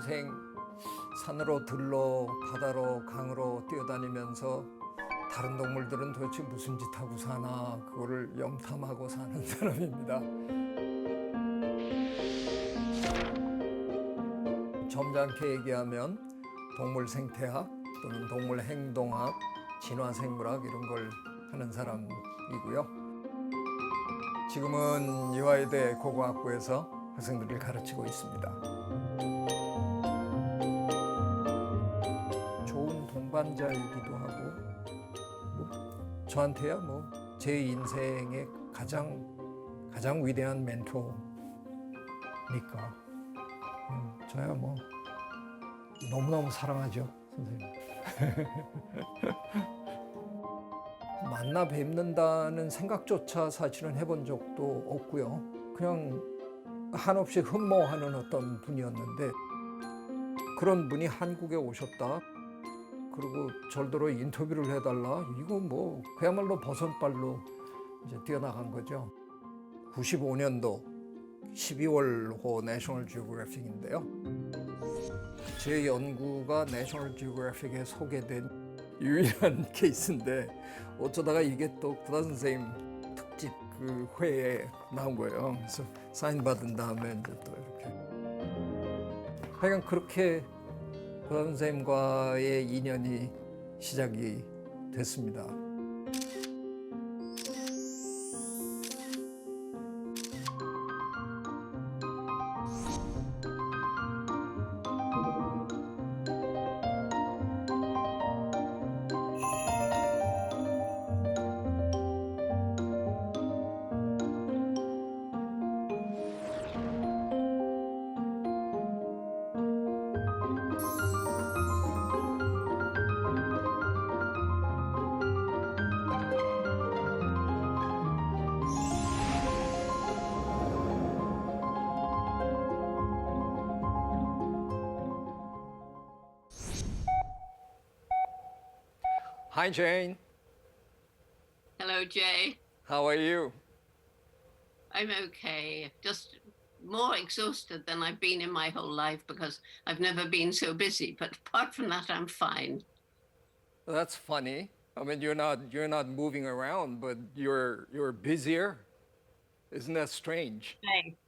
평생 산으로 들로 바다로 강으로 뛰어다니면서 다른 동물들은 도대체 무슨 짓 하고 사나 그거를 염탐하고 사는 사람입니다. 점잖게 얘기하면 동물 생태학 또는 동물 행동학, 진화 생물학 이런 걸 하는 사람이고요. 지금은 이화여대 고고학부에서 학생들을 가르치고 있습니다. 좋은 동반자이기도 하고 저한테야 제 인생의 가장 위대한 멘토니까 저야 너무너무 사랑하죠, 선생님. 만나 뵙는다는 생각조차 사실은 해본 적도 없고요. 그냥 한없이 흠모하는 어떤 분이었는데 그런 분이 한국에 오셨다. 그리고 절대로 인터뷰를 해달라. 이거 그야말로 버선발로 이제 뛰어나간 거죠. 95년도 12월호 내셔널 지오그래픽인데요. 제 연구가 내셔널 지오그래픽에 소개된 유일한 케이스인데 어쩌다가 이게 또 구다 선생님 특집 그 회에 나온 거예요. 그래서 사인 받은 다음에 이제 또 이렇게 하여간 그렇게 구다 선생님과의 인연이 시작이 됐습니다. Hi, Jane. Hello, Jay. How are you? I'm okay. Just more exhausted than I've been in my whole life because I've never been so busy. But apart from that, I'm fine. That's funny. I mean, you're not moving around, but you're busier. Isn't that strange? Hey.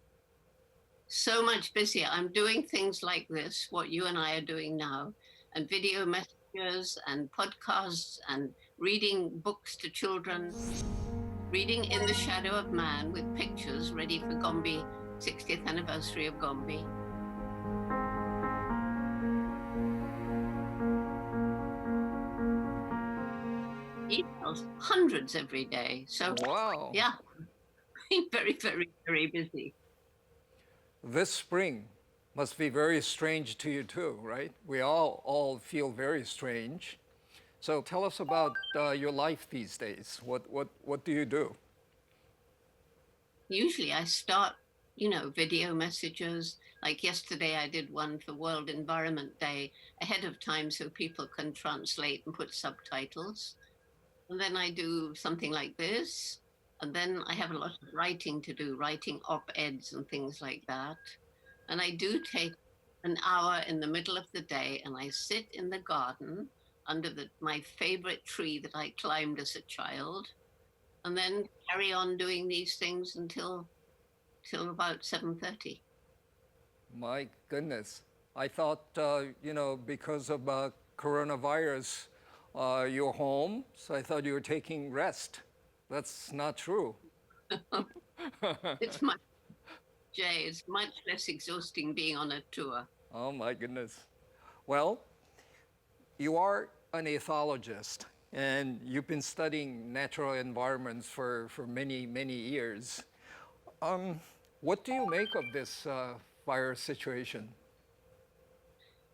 So much busier. I'm doing things like this, what you and I are doing now, and video messages and podcasts and reading books to children, reading In the Shadow of Man with pictures ready for Gombe, 60th anniversary of Gombe. Emails, hundreds every day. So, Wow. yeah, very, very, very busy. This spring must be very strange to you too, right? We all feel very strange. So tell us about your life these days. What do you do? Usually I start, video messages. Like yesterday, I did one for World Environment Day ahead of time so people can translate and put subtitles. And then I do something like this. And then I have a lot of writing to do, writing op-eds and things like that. And I do take an hour in the middle of the day and I sit in the garden under my favorite tree that I climbed as a child, and then carry on doing these things until about 7:30. My goodness. I thought, because of coronavirus, you're home, so I thought you were taking rest. That's not true. It's much less exhausting being on a tour. Oh, my goodness. Well, you are an ethologist, and you've been studying natural environments for many, many years. What do you make of this virus situation?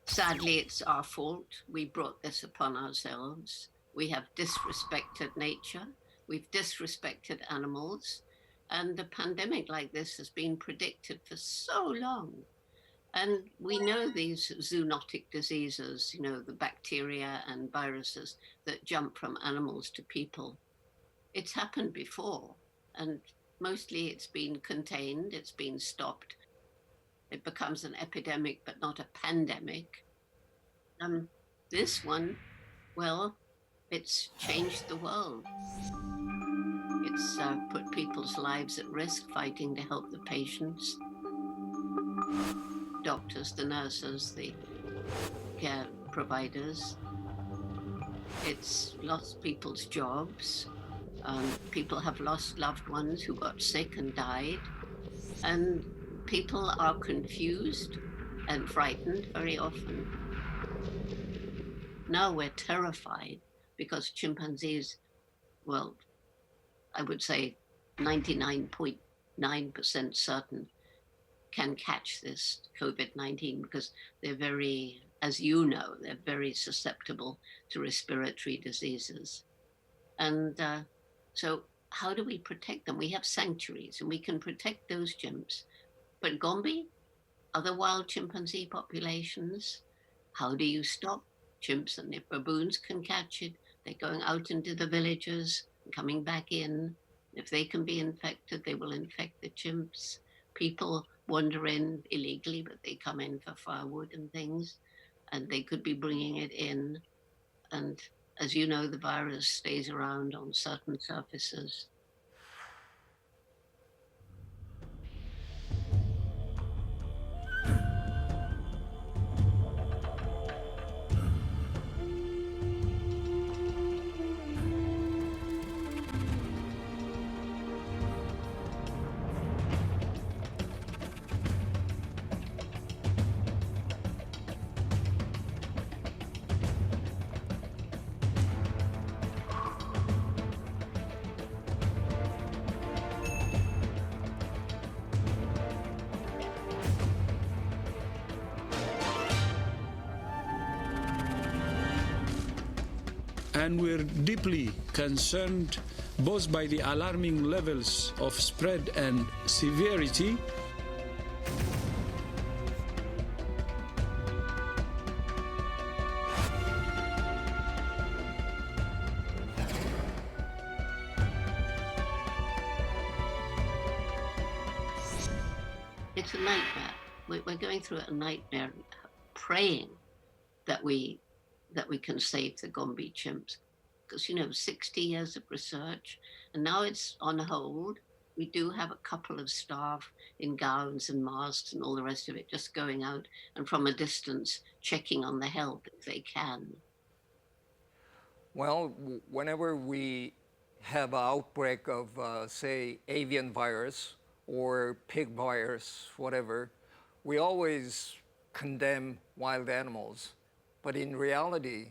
Sadly, it's our fault. We brought this upon ourselves. We have disrespected nature. We've disrespected animals. And a pandemic like this has been predicted for so long. And we know these zoonotic diseases, the bacteria and viruses that jump from animals to people. It's happened before, and mostly it's been contained, it's been stopped. it becomes an epidemic but not a pandemic. This one, well, it's changed the world. It's put people's lives at risk fighting to help the patients, doctors, the nurses, the care providers. It's lost people's jobs. People have lost loved ones who got sick and died. And people are confused and frightened very often. Now we're terrified because chimpanzees, well, I would say 99.9% certain can catch this COVID-19 because they're very, as you know, they're very susceptible to respiratory diseases. And so how do we protect them? We have sanctuaries and we can protect those chimps. But Gombe, other wild chimpanzee populations, how do you stop chimps? And if baboons can catch it, they're going out into the villages and coming back in. If they can be infected, they will infect the chimps. People wander in illegally, but they come in for firewood and things, and they could be bringing it in. And as you know, the virus stays around on certain surfaces. And we're deeply concerned both by the alarming levels of spread and severity. It's a nightmare. We're going through a nightmare, praying that we can save the Gombe chimps. Because, 60 years of research, and now it's on hold. We do have a couple of staff in gowns and masks and all the rest of it, just going out and from a distance checking on the health if they can. Well, whenever we have an outbreak of, say, avian virus or pig virus, whatever, we always condemn wild animals. But in reality,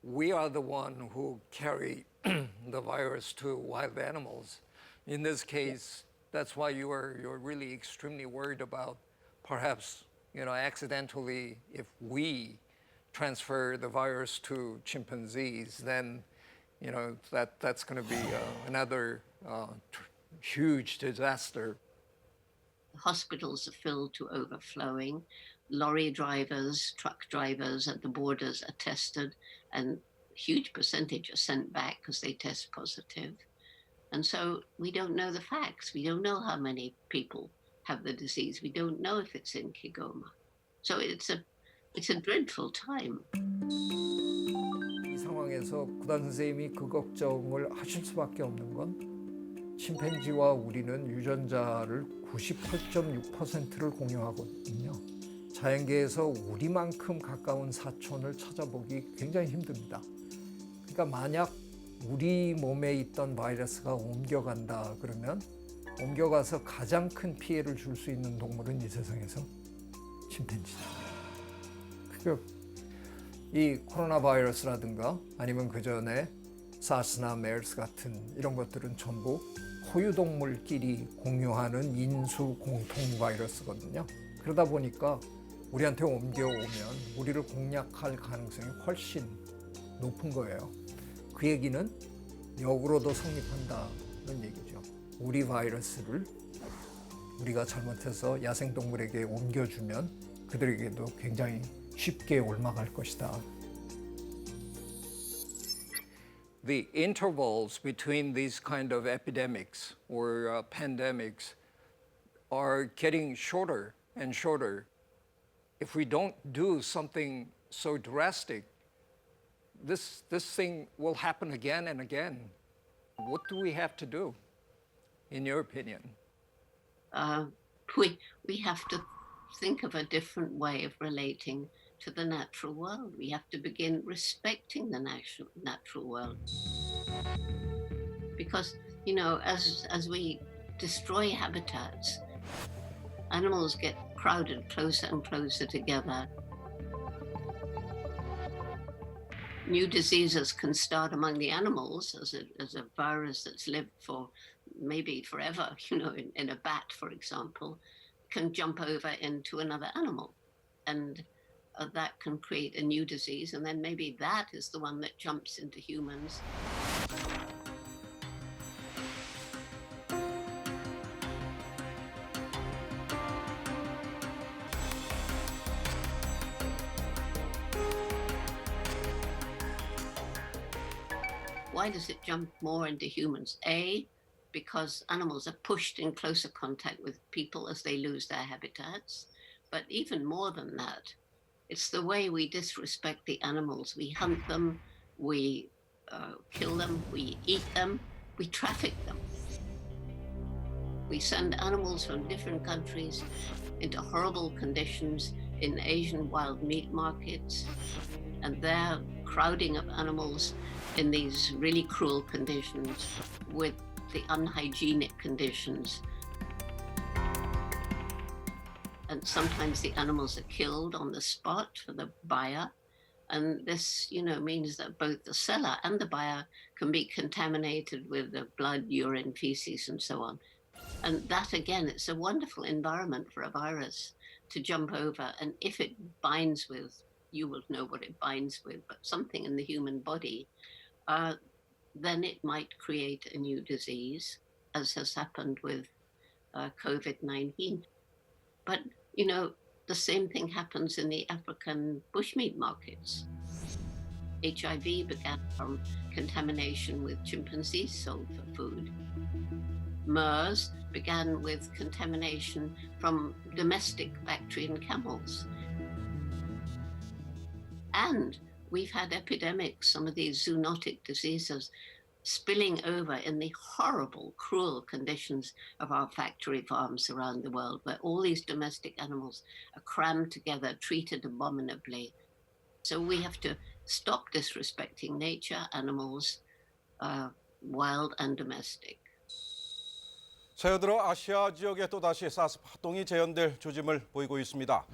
we are the one who carry the virus to wild animals. In this case, that's why you're really extremely worried about perhaps, accidentally, if we transfer the virus to chimpanzees, then, that's going to be another huge disaster. Hospitals are filled to overflowing. Lorry drivers, truck drivers at the borders are tested, and a huge percentage are sent back because they test positive. And so we don't know the facts. We don't know how many people have the disease. We don't know if it's in Kigoma. So it's a dreadful time. 이 상황에서 구단 선생님이 그 걱정을 하실 수밖에 없는 건 침팬지와 우리는 유전자를 98.6%를 공유하거든요. 자연계에서 우리만큼 가까운 사촌을 찾아보기 굉장히 힘듭니다. 그러니까 만약 우리 몸에 있던 바이러스가 옮겨간다 그러면 옮겨가서 가장 큰 피해를 줄 수 있는 동물은 이 세상에서 침팬지다. 그러니까 이 코로나 바이러스라든가 아니면 그 전에 사스나 메르스 같은 이런 것들은 전부 포유동물끼리 공유하는 인수 공통 바이러스거든요. 그러다 보니까 우리한테 옮겨오면 우리를 공략할 가능성이 훨씬 높은 거예요. 그 얘기는 역으로도 성립한다는 얘기죠. 우리 바이러스를 우리가 잘못해서 야생동물에게 옮겨주면 그들에게도 굉장히 쉽게 옮아갈 것이다. The intervals between these kind of epidemics or pandemics are getting shorter and shorter. If we don't do something so drastic, this thing will happen again and again. What do we have to do, in your opinion? We have to think of a different way of relating to the natural world. We have to begin respecting the natural world. Because, as we destroy habitats, animals get crowded closer and closer together. New diseases can start among the animals as a virus that's lived for maybe forever, in a bat, for example, can jump over into another animal. And that can create a new disease. And then maybe that is the one that jumps into humans. Why does it jump more into humans? A, because animals are pushed in closer contact with people as they lose their habitats. But even more than that, it's the way we disrespect the animals. We hunt them, we kill them, we eat them, we traffic them. We send animals from different countries into horrible conditions in Asian wild meat markets, and they're crowding of animals in these really cruel conditions with the unhygienic conditions. And sometimes the animals are killed on the spot for the buyer. And this, means that both the seller and the buyer can be contaminated with the blood, urine, feces, and so on. And that, again, it's a wonderful environment for a virus to jump over. And if it binds with, you will know what it binds with, but something in the human body, then it might create a new disease, as has happened with COVID-19. But, the same thing happens in the African bushmeat markets. HIV began from contamination with chimpanzees sold for food. MERS began with contamination from domestic Bactrian camels. And we've had epidemics, some of these zoonotic diseases, spilling over in the horrible, cruel conditions of our factory farms around the world, where all these domestic animals are crammed together, treated abominably. So we have to stop disrespecting nature, animals, wild and domestic. 새해 들어 아시아 지역에 또다시 사스 파동이 재현될 조짐을 보이고 있습니다.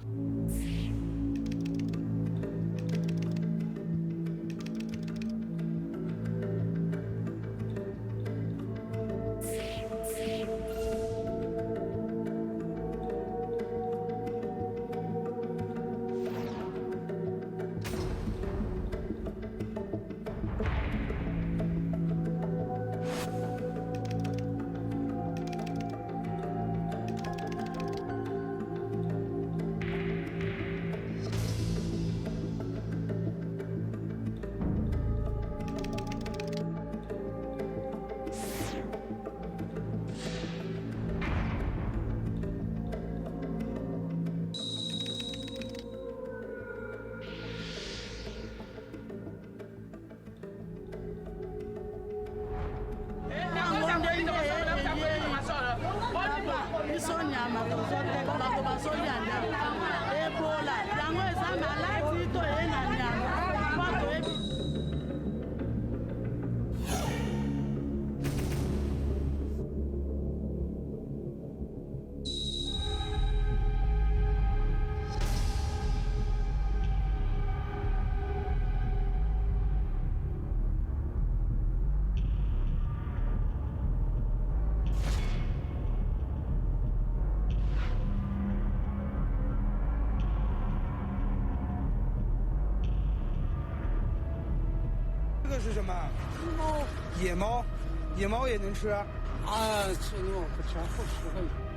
这是什么？野猫，野猫也能吃？啊，吃牛不吃，不吃。